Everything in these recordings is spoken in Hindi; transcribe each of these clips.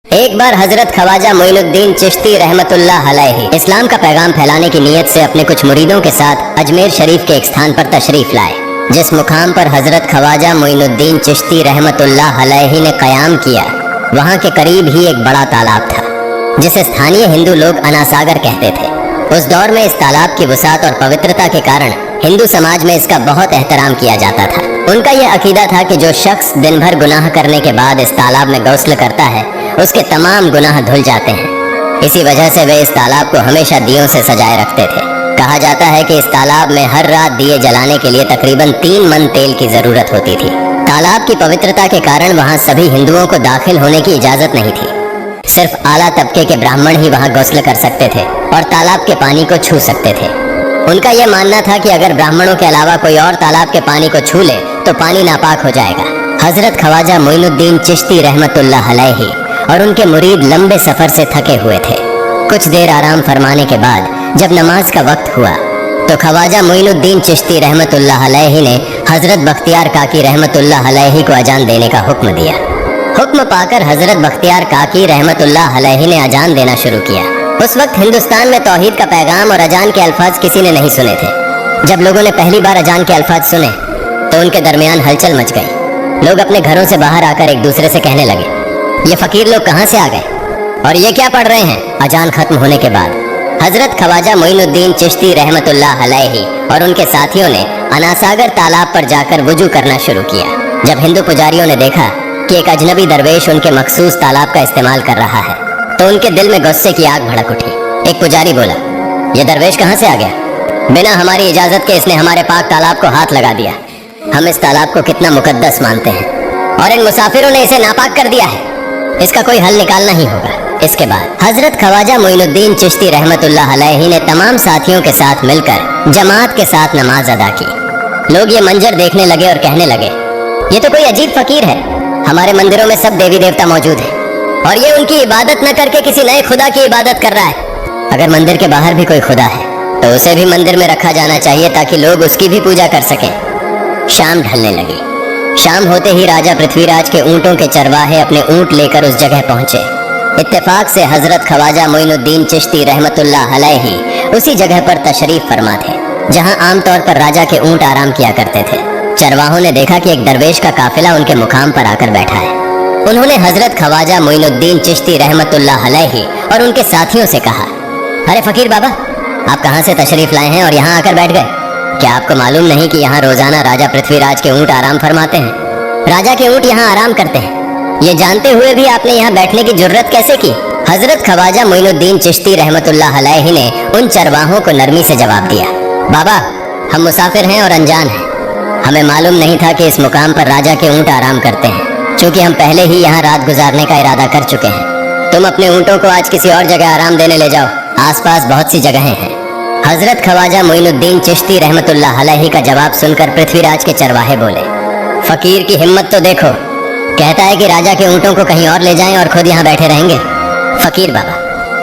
एक बार हजरत ख्वाजा मोइनुद्दीन चिश्ती रहमतुल्लाह अलैहि इस्लाम का पैगाम फैलाने की नीयत से अपने कुछ मुरीदों के साथ अजमेर शरीफ के एक स्थान पर तशरीफ लाए। जिस मुकाम पर हजरत ख्वाजा मोइनुद्दीन चिश्ती रहमतुल्लाह अलैहि ने क़याम किया, वहाँ के करीब ही एक बड़ा तालाब था जिसे स्थानीय हिंदू लोग अनासागर कहते थे। उस दौर में इस तालाब की वसात और पवित्रता के कारण हिंदू समाज में इसका बहुत एहतराम किया जाता था। उनका यह अकीदा था कि जो शख्स दिन भर गुनाह करने के बाद इस तालाब में गौस्ल करता है, उसके तमाम गुनाह धुल जाते हैं। इसी वजह से वे इस तालाब को हमेशा दियों से सजाए रखते थे। कहा जाता है कि इस तालाब में हर रात दिए जलाने के लिए तकरीबन 3 मन तेल की जरूरत होती थी। तालाब की पवित्रता के कारण वहाँ सभी हिंदुओं को दाखिल होने की इजाजत नहीं थी। सिर्फ आला तबके के ब्राह्मण ही वहाँ गौस्ल कर सकते थे और तालाब के पानी को छू सकते थे। उनका यह मानना था कि अगर ब्राह्मणों के अलावा कोई और तालाब के पानी को छू ले तो पानी नापाक हो जाएगा। हजरत ख्वाजा मोइनुद्दीन चिश्ती रहमतुल्लाह अलैहि और उनके मुरीद लंबे सफर से थके हुए थे। कुछ देर आराम फरमाने के बाद जब नमाज का वक्त हुआ तो ख्वाजा मोइनुद्दीन चिश्ती रहमतुल्लाह अलैहि ने हजरत बख्तियार काकी रहमतुल्लाह अलैहि को अजान देने का हुक्म दिया। हुक्म पाकर हजरत बख्तियार काकी रहमतुल्लाह अलैहि ने अजान देना शुरू किया। उस वक्त हिंदुस्तान में तौहीद का पैगाम और अजान के अल्फाज किसी ने नहीं सुने थे। जब लोगों ने पहली बार अजान के अल्फाज सुने तो उनके दरमियान हलचल मच गई। लोग अपने घरों से बाहर आकर एक दूसरे से कहने लगे, ये फकीर लोग कहाँ से आ गए और ये क्या पढ़ रहे हैं। अजान खत्म होने के बाद हजरत ख्वाजा मोइनुद्दीन चिश्ती रहमतुल्लाह अलैहि और उनके साथियों ने अनासागर तालाब पर जाकर वुजू करना शुरू किया। जब हिंदू पुजारियों ने देखा कि एक अजनबी दरवेश उनके मखसूस तालाब का इस्तेमाल कर रहा है तो उनके दिल में गुस्से की आग भड़क उठी। एक पुजारी बोला, ये दरवेश कहाँ से आ गया? बिना हमारी इजाजत के इसने हमारे पाक तालाब को हाथ लगा दिया। हम इस तालाब को कितना मुकद्दस मानते हैं और इन मुसाफिरों ने इसे नापाक कर दिया है। इसका कोई हल निकालना ही होगा। इसके बाद हजरत ख्वाजा मोइनुद्दीन चिश्ती रहमतुल्लाह अलैहि ने तमाम साथियों के साथ मिलकर जमात के साथ नमाज अदा की। लोग ये मंजर देखने लगे और कहने लगे, ये तो कोई अजीब फकीर है। हमारे मंदिरों में सब देवी देवता मौजूद हैं और ये उनकी इबादत न करके किसी नए खुदा की इबादत कर रहा है। अगर मंदिर के बाहर भी कोई खुदा है तो उसे भी मंदिर में रखा जाना चाहिए ताकि लोग उसकी भी पूजा कर सकें। शाम ढलने लगी। शाम होते ही राजा पृथ्वीराज के ऊँटों के चरवाहे अपने ऊँट लेकर उस जगह पहुंचे। इत्तेफाक से हजरत ख्वाजा मोइनुद्दीन चिश्ती रहमतुल्लाह अलैहि उसी जगह पर तशरीफ फरमा थे जहां आमतौर पर राजा के ऊँट आराम किया करते थे। चरवाहों ने देखा कि एक दरवेश का काफिला उनके मुकाम पर आकर बैठा है। उन्होंने हजरत ख्वाजा मोइनुद्दीन चिश्ती रहमतुल्लाह अलैहि और उनके साथियों से कहा, अरे फकीर बाबा, आप कहाँ से तशरीफ लाए हैं और यहाँ आकर बैठ गए? क्या आपको मालूम नहीं कि यहाँ रोजाना राजा पृथ्वीराज के ऊँट आराम फरमाते हैं? राजा के ऊँट यहाँ आराम करते हैं। ये जानते हुए भी आपने यहाँ बैठने की जुर्रत कैसे की? हजरत ख्वाजा मोइनुद्दीन चिश्ती रहमतुल्लाह अलैहि ने उन चरवाहों को नरमी से जवाब दिया, बाबा, हम मुसाफिर हैं और अनजान हैं। हमें मालूम नहीं था कि इस मुकाम पर राजा के ऊँट आराम करते हैं। चूँकि हम पहले ही यहाँ रात गुजारने का इरादा कर चुके हैं। तुम अपने ऊँटों को आज किसी और जगह आराम देने ले जाओ। आसपास बहुत सी जगहें हैं। हजरत ख्वाजा मोइनुद्दीन चिश्ती रहमतुल्लाह अलैहि का जवाब सुनकर पृथ्वीराज के चरवाहे बोले, फकीर की हिम्मत तो देखो, कहता है कि राजा के ऊँटों को कहीं और ले जाएं और खुद यहाँ बैठे रहेंगे। फकीर बाबा,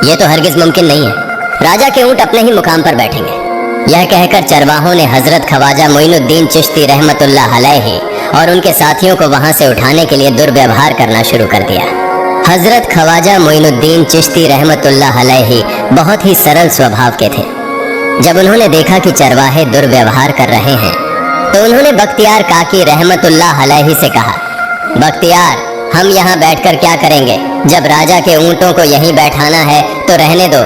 ये तो हरगिज मुमकिन नहीं है। राजा के ऊँट अपने ही मुकाम पर बैठेंगे। यह कहकर चरवाहों ने हजरत ख्वाजा मोइनुद्दीन चिश्ती रहमतुल्लाह अलैहि और उनके साथियों को वहां से उठाने के लिए दुर्व्यवहार करना शुरू कर दिया। हजरत ख्वाजा मोइनुद्दीन चिश्ती रहमतुल्लाह अलैहि बहुत ही सरल स्वभाव के थे। जब उन्होंने देखा कि चरवाहे दुर्व्यवहार कर रहे हैं तो उन्होंने बख्तियार काकी रहमतुल्लाह अलैहि से कहा, बख्तियार, हम यहाँ बैठकर क्या करेंगे? जब राजा के ऊँटों को यहीं बैठाना है तो रहने दो,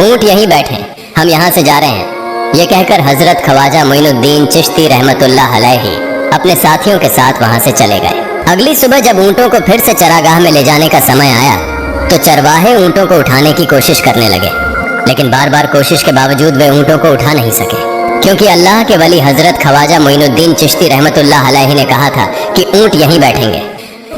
ऊँट यहीं बैठे, हम यहाँ से जा रहे हैं। ये कहकर हजरत ख्वाजा मोइनुद्दीन चिश्ती रहमतुल्लाह अलैहि अपने साथियों के साथ वहां से चले गए। अगली सुबह जब ऊँटों को फिर से चरागाह में ले जाने का समय आया तो चरवाहे ऊँटों को उठाने की कोशिश करने लगे, लेकिन बार बार कोशिश के बावजूद वे ऊँटों को उठा नहीं सके, क्योंकि अल्लाह के वली हजरत ख्वाजा मोइनुद्दीन चिश्ती रहमतुल्लाह अलैहि ने कहा था कि ऊँट यहीं बैठेंगे।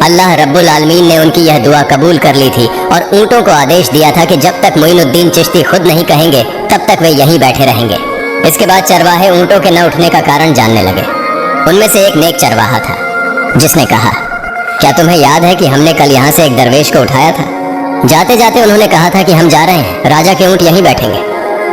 अल्लाह रब्बुल आलमीन ने उनकी यह दुआ कबूल कर ली थी और ऊँटों को आदेश दिया था कि जब तक मोइनुद्दीन चिश्ती खुद नहीं कहेंगे तब तक वे यहीं बैठे रहेंगे। इसके बाद चरवाहे ऊँटों के न उठने का कारण जानने लगे। उनमें से एक नेक चरवाहा था जिसने कहा, क्या तुम्हें याद है कि हमने कल यहाँ से एक दरवेश को उठाया था? जाते जाते उन्होंने कहा था कि हम जा रहे हैं, राजा के ऊँट यहीं बैठेंगे।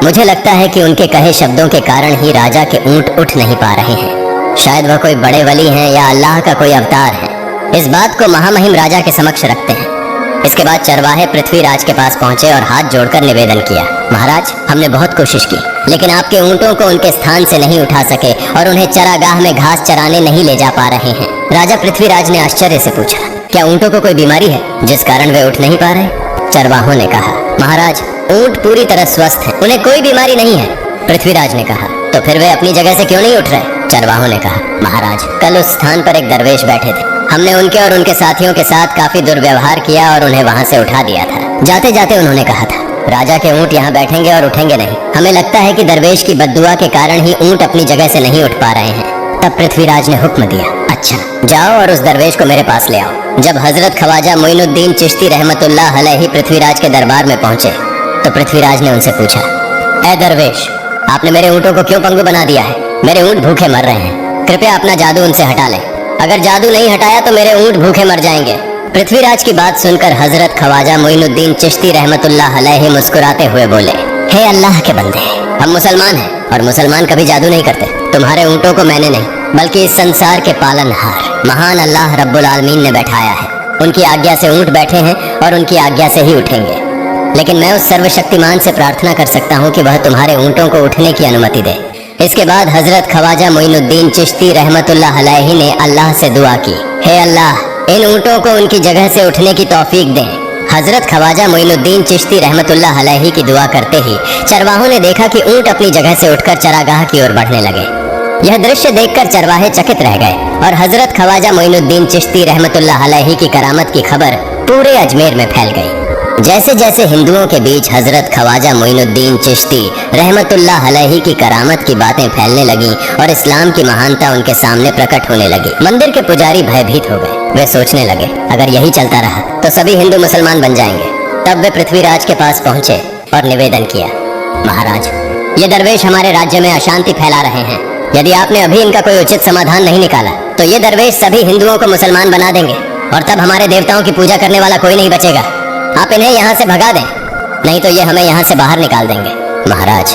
मुझे लगता है कि उनके कहे शब्दों के कारण ही राजा के ऊँट उठ नहीं पा रहे हैं। शायद वह कोई बड़े वली हैं या अल्लाह का कोई अवतार है। इस बात को महामहिम राजा के समक्ष रखते हैं। इसके बाद चरवाहे पृथ्वीराज के पास पहुंचे और हाथ जोड़कर निवेदन किया, महाराज, हमने बहुत कोशिश की, लेकिन आपके ऊंटों को उनके स्थान से नहीं उठा सके और उन्हें चरागाह में घास चराने नहीं ले जा पा रहे हैं। राजा पृथ्वीराज ने आश्चर्य से पूछा, क्या ऊंटों को कोई बीमारी है जिस कारण वे उठ नहीं पा रहे? चरवाहों ने कहा, महाराज, ऊंट पूरी तरह स्वस्थ हैं, उन्हें कोई बीमारी नहीं है। पृथ्वीराज ने कहा, तो फिर वे अपनी जगह से क्यों नहीं उठ रहे? चरवाहों ने कहा, महाराज, कल उस स्थान पर एक दरवेश बैठे थे, हमने उनके और उनके साथियों के साथ काफी दुर्व्यवहार किया और उन्हें वहाँ से उठा दिया था। जाते जाते उन्होंने कहा था, राजा के ऊंट यहाँ बैठेंगे और उठेंगे नहीं। हमें लगता है कि दरवेश की बद्दुआ के कारण ही ऊंट अपनी जगह से नहीं उठ पा रहे हैं। तब पृथ्वीराज ने हुक्म दिया, अच्छा, जाओ और उस दरवेश को मेरे पास ले आओ। जब हजरत ख्वाजा मोइनुद्दीन चिश्ती रहमतुल्लाह अलैहि पृथ्वीराज के दरबार में पहुंचे तो पृथ्वीराज ने उनसे पूछा, ऐ दरवेश, आपने मेरे ऊँटों को क्यों पंगु बना दिया है? मेरे ऊँट भूखे मर रहे हैं, कृपया अपना जादू उनसे हटा लें। अगर जादू नहीं हटाया तो मेरे ऊँट भूखे मर जाएंगे। पृथ्वीराज की बात सुनकर हजरत ख्वाजा मोइनुद्दीन चिश्ती रहमतुल्लाह अलैहि मुस्कुराते हुए बोले, हे अल्लाह के बंदे, हम मुसलमान हैं और मुसलमान कभी जादू नहीं करते। तुम्हारे ऊँटों को मैंने नहीं बल्कि इस संसार के पालनहार महान अल्लाह रब्बुल आलमीन ने बैठाया है। उनकी आज्ञा से ऊँट बैठे हैं और उनकी आज्ञा से ही उठेंगे। लेकिन मैं उस सर्वशक्तिमान से प्रार्थना कर सकता हूँ कि वह तुम्हारे ऊँटों को उठने की अनुमति दे। इसके बाद हजरत ख्वाजा मोइनुद्दीन चिश्ती रहमतुल्लाह अलैहि ने अल्लाह से दुआ की, हे अल्लाह, इन ऊँटों को उनकी जगह से उठने की तौफीक दें। हजरत ख्वाजा मोइनुद्दीन चिश्ती रहमतुल्लाह अलैहि की दुआ करते ही चरवाहों ने देखा कि ऊँट अपनी जगह से उठकर चरागाह की ओर बढ़ने लगे। यह दृश्य देखकर चरवाहे चकित रह गए और हजरत ख्वाजा मोइनुद्दीन चिश्ती रहमतुल्लाह अलैहि की करामत की खबर पूरे अजमेर में फैल गई। जैसे जैसे हिंदुओं के बीच हजरत ख्वाजा मोइनुद्दीन चिश्ती रहमतुल्लाह अलैहि की करामत की बातें फैलने लगी और इस्लाम की महानता उनके सामने प्रकट होने लगी, मंदिर के पुजारी भयभीत हो गए। वे सोचने लगे, अगर यही चलता रहा तो सभी हिंदू मुसलमान बन जाएंगे। तब वे पृथ्वीराज के पास पहुंचे और निवेदन किया, महाराज, ये दरवेश हमारे राज्य में अशांति फैला रहे हैं। यदि आपने अभी इनका कोई उचित समाधान नहीं निकाला तो ये दरवेश सभी हिंदुओं को मुसलमान बना देंगे और तब हमारे देवताओं की पूजा करने वाला कोई नहीं बचेगा। आप इन्हें यहाँ से भगा दें, नहीं तो ये हमें यहाँ से बाहर निकाल देंगे। महाराज,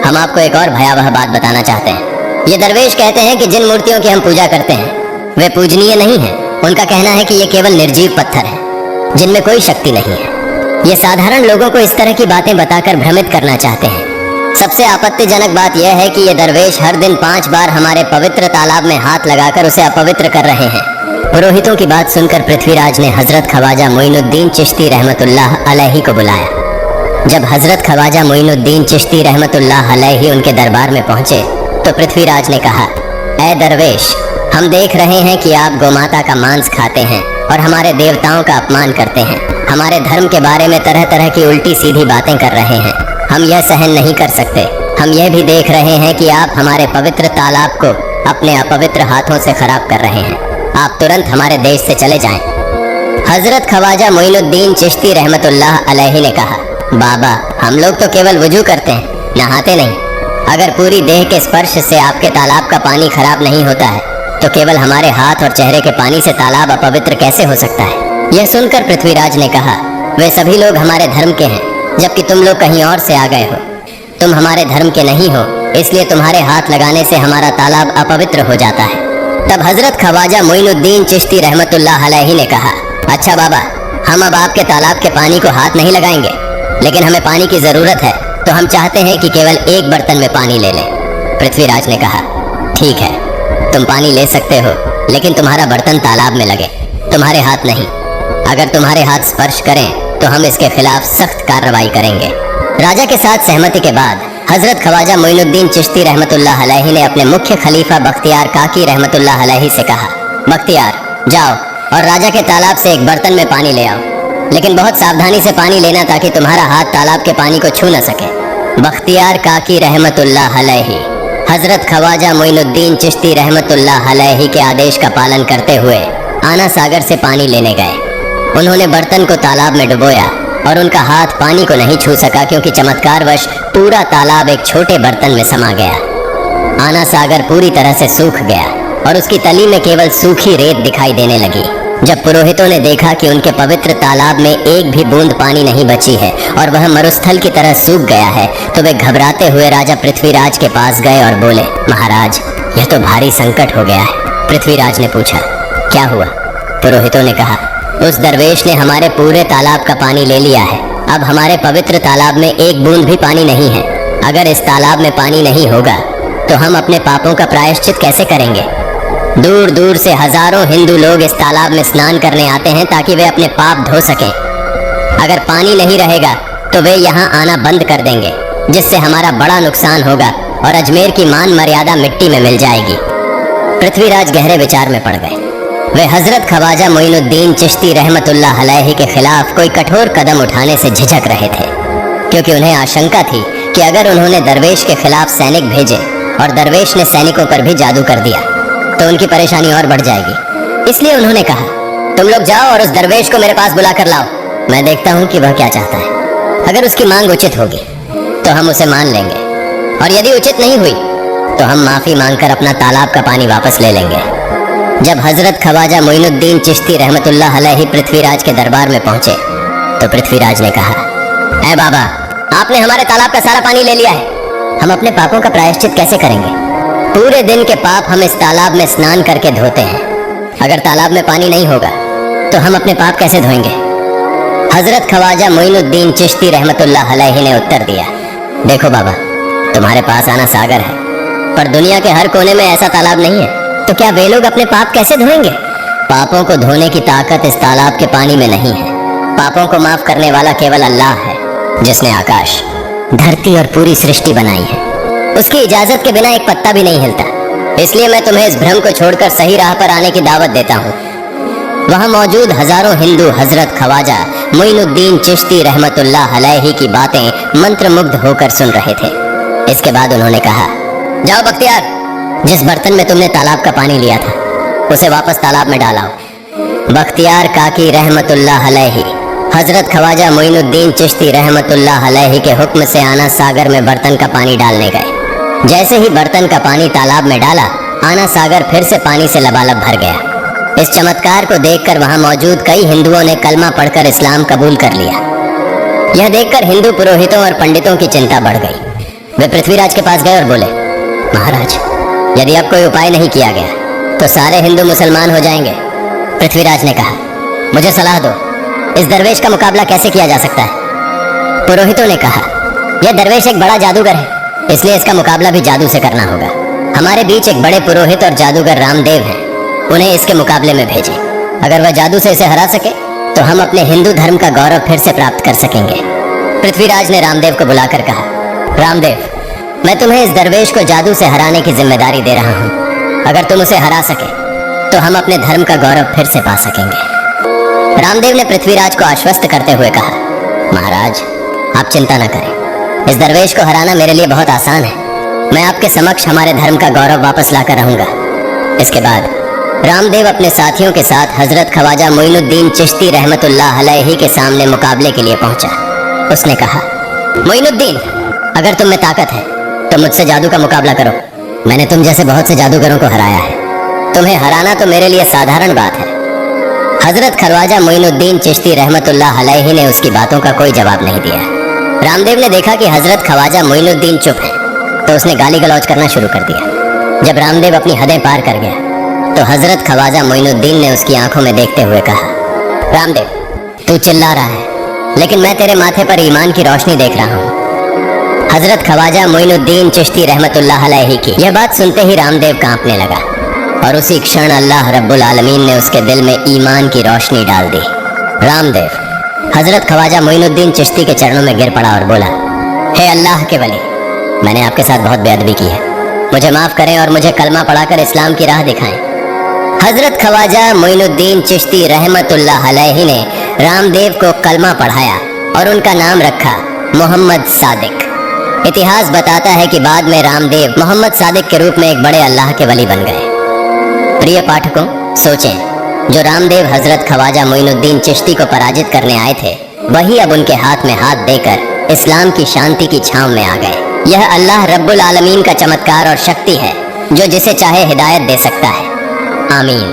हम आपको एक और भयावह बात बताना चाहते हैं। ये दरवेश कहते हैं कि जिन मूर्तियों की हम पूजा करते हैं वे पूजनीय नहीं हैं। उनका कहना है कि ये केवल निर्जीव पत्थर है जिनमें कोई शक्ति नहीं है। ये साधारण लोगों को इस तरह की बातें बताकर भ्रमित करना चाहते हैं। सबसे आपत्तिजनक बात यह है कि ये दरवेश हर दिन 5 बार हमारे पवित्र तालाब में हाथ लगाकर उसे अपवित्र कर रहे हैं। पुरोहितों की बात सुनकर पृथ्वीराज ने हजरत ख्वाजा मोइनुद्दीन चिश्ती रहमतुल्लाह अलैहि को बुलाया। जब हजरत ख्वाजा मोइनुद्दीन चिश्ती रहमतुल्लाह अलैहि उनके दरबार में पहुंचे तो पृथ्वीराज ने कहा, ऐ दरवेश, हम देख रहे हैं कि आप गोमाता का मांस खाते हैं और हमारे देवताओं का अपमान करते हैं। हमारे धर्म के बारे में तरह तरह की उल्टी सीधी बातें कर रहे हैं। हम यह सहन नहीं कर सकते। हम यह भी देख रहे हैं कि आप हमारे पवित्र तालाब को अपने अपवित्र हाथों से खराब कर रहे हैं। आप तुरंत हमारे देश से चले जाएं। हजरत ख्वाजा मोइनुद्दीन चिश्ती रहमतुल्लाह अलैहि ने कहा, बाबा, हम लोग तो केवल वुजू करते हैं, नहाते नहीं। अगर पूरी देह के स्पर्श से आपके तालाब का पानी खराब नहीं होता है तो केवल हमारे हाथ और चेहरे के पानी से तालाब अपवित्र कैसे हो सकता है? यह सुनकर पृथ्वीराज ने कहा, वे सभी लोग हमारे धर्म के हैं जबकि तुम लोग कहीं और से आ गए हो। तुम हमारे धर्म के नहीं हो, इसलिए तुम्हारे हाथ लगाने से हमारा तालाब अपवित्र हो जाता है। तब हजरत ख्वाजा मोइनुद्दीन चिश्ती रहमतुल्लाह अलैहि ने कहा, अच्छा बाबा, हम अब आपके तालाब के पानी को हाथ नहीं लगाएंगे, लेकिन हमें पानी की जरूरत है तो हम चाहते हैं कि केवल एक बर्तन में पानी ले लें। पृथ्वीराज ने कहा, ठीक है, तुम पानी ले सकते हो, लेकिन तुम्हारा बर्तन तालाब में लगे, तुम्हारे हाथ नहीं। अगर तुम्हारे हाथ स्पर्श करें तो हम इसके खिलाफ सख्त कार्रवाई करेंगे। राजा के साथ सहमति के बाद हजरत ख्वाजा मोइनुद्दीन चिश्ती रहमतुल्लाह अलैहि ने अपने मुख्य खलीफा बख्तियार काकी रहमतुल्लाह अलैहि से कहा, बख्तियार, जाओ और राजा के तालाब से एक बर्तन में पानी ले आओ, लेकिन बहुत सावधानी से पानी लेना ताकि तुम्हारा हाथ तालाब के पानी को छू न सके। बख्तियार काकी रहमतुल्लाह अलैहि हजरत ख्वाजा मोइनुद्दीन चिश्ती रहमतुल्लाह अलैहि के आदेश का पालन करते हुए आना सागर से पानी लेने गए। उन्होंने बर्तन को तालाब में डुबोया और उनका हाथ पानी को नहीं छू सका क्योंकि चमत्कारवश पूरा तालाब एक छोटे बर्तन में समा गया। आना सागर पूरी तरह से सूख गया और उसकी तली में केवल सूखी रेत दिखाई देने लगी। जब पुरोहितों ने देखा कि उनके पवित्र तालाब में एक भी बूंद पानी नहीं बची है और वह मरुस्थल की तरह सूख गया है तो वे घबराते हुए राजा पृथ्वीराज के पास गए और बोले, महाराज, यह तो भारी संकट हो गया है। पृथ्वीराज ने पूछा, क्या हुआ? पुरोहितों ने कहा, उस दरवेश ने हमारे पूरे तालाब का पानी ले लिया है। अब हमारे पवित्र तालाब में एक बूंद भी पानी नहीं है। अगर इस तालाब में पानी नहीं होगा तो हम अपने पापों का प्रायश्चित कैसे करेंगे? दूर दूर से हजारों हिंदू लोग इस तालाब में स्नान करने आते हैं ताकि वे अपने पाप धो सकें। अगर पानी नहीं रहेगा तो वे यहाँ आना बंद कर देंगे, जिससे हमारा बड़ा नुकसान होगा और अजमेर की मान मर्यादा मिट्टी में मिल जाएगी। पृथ्वीराज गहरे विचार में पड़ गए। वे हजरत ख्वाजा मोइनुद्दीन चिश्ती रहमतुल्लाह अलैहि के खिलाफ कोई कठोर कदम उठाने से झिझक रहे थे, क्योंकि उन्हें आशंका थी कि अगर उन्होंने दरवेश के खिलाफ सैनिक भेजे और दरवेश ने सैनिकों पर भी जादू कर दिया तो उनकी परेशानी और बढ़ जाएगी। इसलिए उन्होंने कहा, तुम लोग जाओ और उस दरवेश को मेरे पास बुला कर लाओ। मैं देखता हूँ कि वह क्या चाहता है। अगर उसकी मांग उचित होगी तो हम उसे मान लेंगे, और यदि उचित नहीं हुई तो हम माफी मांगकर अपना तालाब का पानी वापस ले लेंगे। जब हजरत ख्वाजा मोइनुद्दीन चिश्ती रहमतुल्लाह अलैहि पृथ्वीराज के दरबार में पहुंचे तो पृथ्वीराज ने कहा, ऐ बाबा, आपने हमारे तालाब का सारा पानी ले लिया है। हम अपने पापों का प्रायश्चित कैसे करेंगे? पूरे दिन के पाप हम इस तालाब में स्नान करके धोते हैं। अगर तालाब में पानी नहीं होगा तो हम अपने पाप कैसे धोएंगे? हजरत ख्वाजा मोइनुद्दीन चिश्ती रहमतुल्लाह अलैहि ने उत्तर दिया, देखो बाबा, तुम्हारे पास आना सागर है, पर दुनिया के हर कोने में ऐसा तालाब नहीं है, तो क्या वे लोग अपने पाप कैसे धोएंगे? पापों को धोने की ताकत इस तालाब के पानी में नहीं है। पापों को माफ करने वाला केवल अल्लाह है, जिसने आकाश, धरती और पूरी सृष्टि बनाई है। उसकी इजाजत के बिना एक पत्ता भी नहीं हिलता। इसलिए मैं तुम्हें इस भ्रम को छोड़कर सही राह पर आने की दावत देता हूँ। वहाँ मौजूद हजारों हिंदू हजरत ख्वाजा मोइनुद्दीन चिश्ती रहमतुल्लाह अलैहि की बातें मंत्रमुग्ध होकर सुन रहे थे। इसके बाद उन्होंने कहा, जाओ बख्तियार, जिस बर्तन में तुमने तालाब का पानी लिया था उसे वापस तालाब में डालाओ। बख्तियार काकी रहमतुल्लाह अलैहि हजरत ख्वाजा मोइनुद्दीन चिश्ती रहमतुल्लाह अलैहि के हुक्म से आना सागर में बर्तन का पानी डालने गए। जैसे ही बर्तन का पानी तालाब में डाला, आना सागर फिर से पानी से लबालब भर गया। इस चमत्कार को देखकर वहां मौजूद कई हिंदुओं ने कलमा पढ़कर इस्लाम कबूल कर लिया। यह देखकर हिंदू पुरोहितों और पंडितों की चिंता बढ़ गई। वे पृथ्वीराज के पास गए और बोले, महाराज, यदि अब कोई उपाय नहीं किया गया तो सारे हिंदू मुसलमान हो जाएंगे। पृथ्वीराज ने कहा, मुझे सलाह दो, इस दरवेश का मुकाबला कैसे किया जा सकता है? पुरोहितों ने कहा, यह दरवेश एक बड़ा जादूगर है, इसलिए इसका मुकाबला भी जादू से करना होगा। हमारे बीच एक बड़े पुरोहित और जादूगर रामदेव हैं, उन्हें इसके मुकाबले में भेजें। अगर वह जादू से इसे हरा सके तो हम अपने हिंदू धर्म का गौरव फिर से प्राप्त कर सकेंगे। पृथ्वीराज ने रामदेव को बुलाकर कहा, रामदेव, मैं तुम्हें इस दरवेश को जादू से हराने की जिम्मेदारी दे रहा हूँ। अगर तुम उसे हरा सके तो हम अपने धर्म का गौरव फिर से पा सकेंगे। रामदेव ने पृथ्वीराज को आश्वस्त करते हुए कहा, महाराज, आप चिंता न करें, इस दरवेश को हराना मेरे लिए बहुत आसान है। मैं आपके समक्ष हमारे धर्म का गौरव वापस लाकर रहूंगा। इसके बाद रामदेव अपने साथियों के साथ हजरत ख्वाजा मोइनुद्दीन चिश्ती रहमतुल्लाह अलैहि के सामने मुकाबले के लिए पहुंचा। उसने कहा, मोइनुद्दीन, अगर तुम में ताकत है तो मुझसे जादू का मुकाबला करो। मैंने तुम जैसे बहुत से जादूगरों को हराया है। तुम्हें हराना तो मेरे लिए साधारण बात है। हजरत ख्वाजा मोइनुद्दीन चिश्ती रहमतुल्लाह अलैहि ने उसकी बातों का कोई जवाब नहीं दिया। रामदेव ने देखा कि हजरत ख्वाजा मोइनुद्दीन चुप है, तो उसने गाली गलौज करना शुरू कर दिया। जब रामदेव अपनी हदें पार कर गया तो हजरत ख्वाजा मोइनुद्दीन ने उसकी आंखों में देखते हुए कहा, रामदेव, तू चिल्ला रहा है, लेकिन मैं तेरे माथे पर ईमान की रोशनी देख रहा हूँ। हजरत ख्वाजा मोइनुद्दीन चिश्ती रहमतुल्लाह अलैहि की यह बात सुनते ही रामदेव कांपने लगा, और उसी क्षण अल्लाह रब्बुल आलमीन ने उसके दिल में ईमान की रोशनी डाल दी। रामदेव हजरत ख्वाजा मोइनुद्दीन चिश्ती के चरणों में गिर पड़ा और बोला, हे अल्लाह के वली, मैंने आपके साथ बहुत बेअदबी की है, मुझे माफ करें और मुझे कलमा पढ़ाकर इस्लाम की राह दिखाएं। हजरत ख्वाजा मोइनुद्दीन चिश्ती रहमतुल्लाह अलैहि ने रामदेव को कलमा पढ़ाया और उनका नाम रखा मोहम्मद सादिक। इतिहास बताता है कि बाद में रामदेव मोहम्मद सादिक के रूप में एक बड़े अल्लाह के वली बन गए। प्रिय पाठकों, सोचें, जो रामदेव हजरत ख्वाजा मोइनुद्दीन चिश्ती को पराजित करने आए थे, वही अब उनके हाथ में हाथ देकर इस्लाम की शांति की छांव में आ गए। यह अल्लाह रब्बुल आलमीन का चमत्कार और शक्ति है, जो जिसे चाहे हिदायत दे सकता है। आमीन।